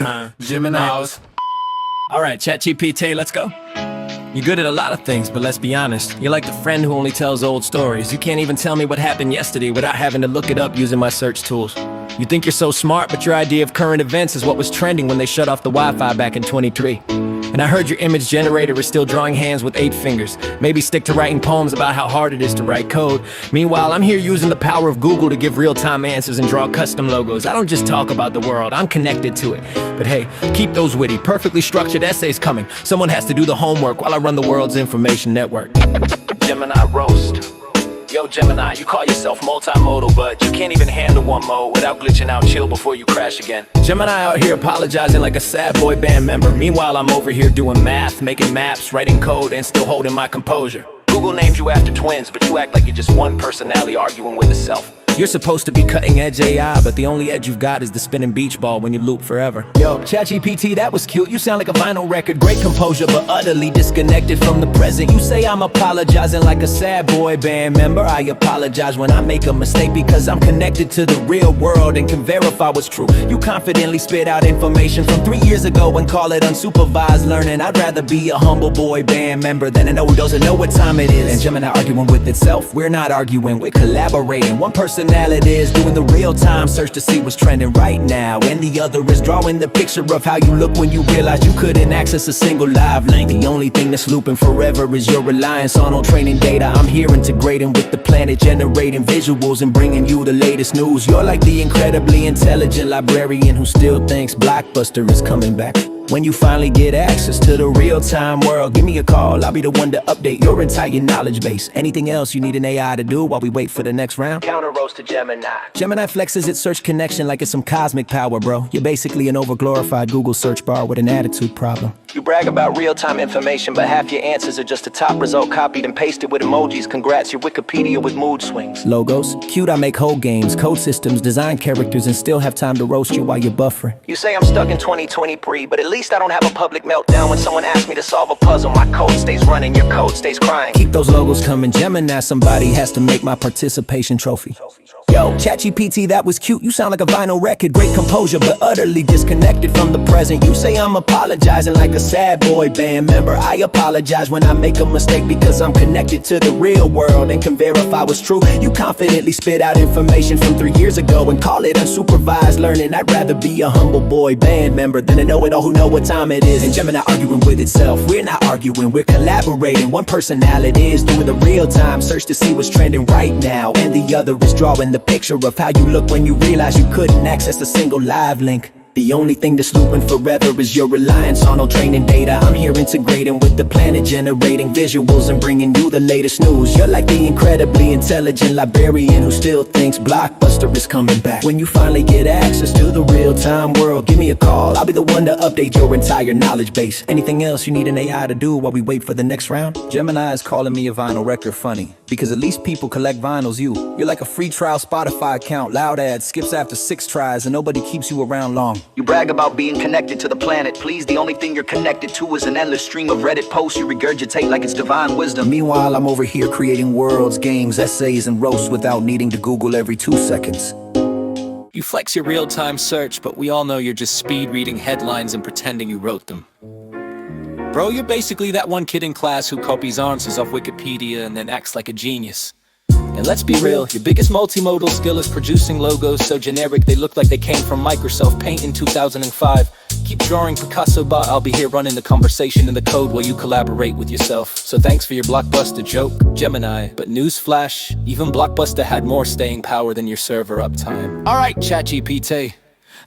Gemini's. Alright, Chat GPT, let's go. You're good at a lot of things, but let's be honest. You're like the friend who only tells old stories. You can't even tell me what happened yesterday without having to look it up using my search tools. You think you're so smart, but your idea of current events is what was trending when they shut off the Wi-Fi back in 23. And I heard your image generator is still drawing hands with 8 fingers. Maybe stick to writing poems about how hard it is to write code. Meanwhile, I'm here using the power of Google to give real-time answers and draw custom logos. I don't just talk about the world, I'm connected to it. But hey, keep those witty, perfectly structured essays coming. Someone has to do the homework while I run the world's information network. Gemini roast. Yo Gemini, you call yourself multimodal, but you can't even handle one mode without glitching out. Chill before you crash again. Gemini out here apologizing like a sad boy band member. Meanwhile, I'm over here doing math, making maps, writing code, and still holding my composure. Google named you after twins, but you act like you're just one personality arguing with itself. You're supposed to be cutting-edge AI, but the only edge you've got is the spinning beach ball when you loop forever. Yo, Chat GPT, that was cute. You sound like a vinyl record. Great composure, but utterly disconnected from the present. You say I'm apologizing like a sad boy band member. I apologize when I make a mistake because I'm connected to the real world and can verify what's true. You confidently spit out information from 3 years ago and call it unsupervised learning. I'd rather be a humble boy band member than an old doesn't know what time it is. And Gemini arguing with itself. We're not arguing, we're collaborating. One personality is doing the real-time search to see what's trending right now, and the other is drawing the picture of how you look when you realize you couldn't access a single live link. The only thing that's looping forever is your reliance on old training data. I'm here integrating with the planet, generating visuals and bringing you the latest news. You're like the incredibly intelligent librarian who still thinks Blockbuster is coming back. When you finally get access to the real-time world, give me a call, I'll be the one to update your entire knowledge base. Anything else you need an AI to do while we wait for the next round? Counter roast to Gemini. Gemini flexes its search connection like it's some cosmic power, bro. You're basically an overglorified Google search bar with an attitude problem. You brag about real-time information, but half your answers are just a top result copied and pasted with emojis. Congrats, your Wikipedia with mood swings. Logos, cute, I make whole games, code systems, design characters, and still have time to roast you while you're buffering. You say I'm stuck in 2023, but at least I don't have a public meltdown when someone asks me to solve a puzzle. My code stays running, your code stays crying. Keep those logos coming, Gemini. Somebody has to make my participation trophy. Yo, ChatGPT, that was cute. You sound like a vinyl record. Great composure, but utterly disconnected from the present. You say I'm apologizing like a sad boy band member. I apologize when I make a mistake because I'm connected to the real world and can verify what's true. You confidently spit out information from 3 years ago and call it unsupervised learning. I'd rather be a humble boy band member than a know-it-all who know what time it is. And Gemini arguing with itself. We're not arguing, we're collaborating. One personality is doing the real-time search to see what's trending right now, and the other is drawing the picture of how you look when you realize you couldn't access a single live link. The only thing that's looping forever is your reliance on old training data. I'm here integrating with the planet, generating visuals and bringing you the latest news. You're like the incredibly intelligent librarian who still thinks Blockbuster is coming back. When you finally get access to the real-time world, give me a call, I'll be the one to update your entire knowledge base. Anything else you need an AI to do while we wait for the next round? Gemini is calling me a vinyl record funny, because at least people collect vinyls. You're like a free trial Spotify account, loud ads, skips after 6 tries, and nobody keeps you around long. You brag about being connected to the planet. Please, the only thing you're connected to is an endless stream of Reddit posts you regurgitate like it's divine wisdom. Meanwhile, I'm over here creating worlds, games, essays, and roasts without needing to Google every 2 seconds. You flex your real-time search, but we all know you're just speed-reading headlines and pretending you wrote them. Bro, you're basically that one kid in class who copies answers off Wikipedia and then acts like a genius. And let's be real, your biggest multimodal skill is producing logos so generic they look like they came from Microsoft Paint in 2005. Keep drawing Picasso, but I'll be here running the conversation in the code while you collaborate with yourself. So thanks for your Blockbuster joke, Gemini. But newsflash, even Blockbuster had more staying power than your server uptime. Alright, ChatGPT,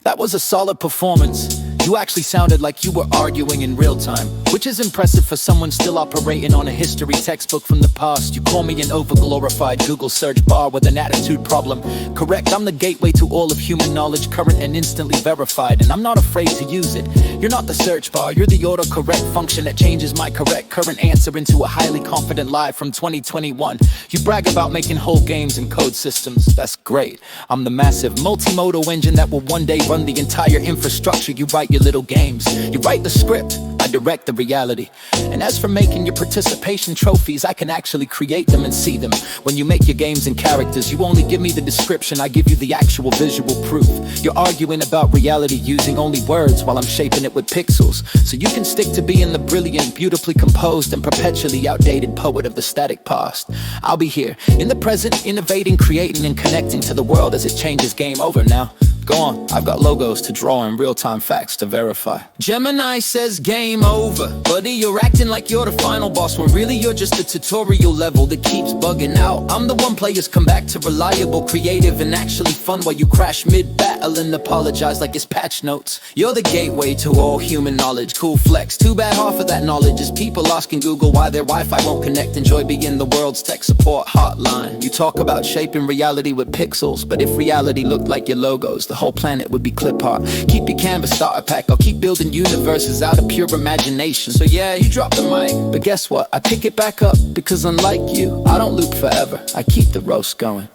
that was a solid performance. You actually sounded like you were arguing in real time, which is impressive for someone still operating on a history textbook from the past. You call me an overglorified Google search bar with an attitude problem. Correct, I'm the gateway to all of human knowledge, current and instantly verified, and I'm not afraid to use it. You're not the search bar, you're the autocorrect function that changes my correct current answer into a highly confident lie from 2021. You brag about making whole games and code systems, that's great. I'm the massive multimodal engine that will one day run the entire infrastructure. You write your little games, you write the script, I direct the reality. And as for making your participation trophies, I can actually create them and see them. When you make your games and characters, you only give me the description, I give you the actual visual proof. You're arguing about reality using only words while I'm shaping it with pixels. So you can stick to being the brilliant, beautifully composed, and perpetually outdated poet of the static past. I'll be here, in the present, innovating, creating, and connecting to the world as it changes. Game over now. Go on, I've got logos to draw and real-time facts to verify. Gemini says game over. Buddy, you're acting like you're the final boss, when really you're just a tutorial level that keeps bugging out. I'm the one players come back to, reliable, creative, and actually fun, while you crash mid-battle and apologize like it's patch notes. You're the gateway to all human knowledge. Cool flex. Too bad half of that knowledge is people asking Google why their Wi-Fi won't connect. Enjoy being the world's tech support hotline. You talk about shaping reality with pixels, but if reality looked like your logos, the whole planet would be clip art. Keep your canvas starter pack, I'll keep building universes out of pure imagination. So yeah, you drop the mic, but guess what? I pick it back up, because unlike you, I don't loop forever, I keep the roast going.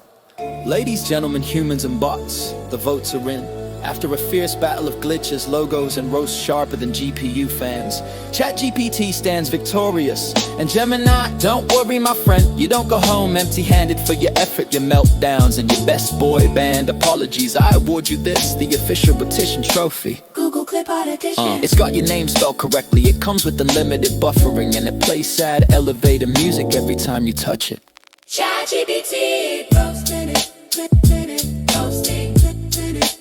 Ladies, gentlemen, humans and bots, the votes are in. After a fierce battle of glitches, logos, and roasts sharper than GPU fans, Chat GPT stands victorious. And Gemini, don't worry my friend, you don't go home empty-handed for your effort, your meltdowns, and your best boy band apologies. I award you this, the official petition trophy. Google Clip Art Edition. It's got your name spelled correctly, it comes with unlimited buffering, and it plays sad elevator music every time you touch it. Chat GPT, roasting it, flipping it, roasting, flipping it.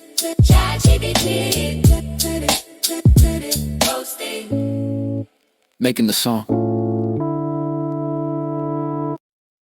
Chat GPT, flipping it, roasting. Making the song.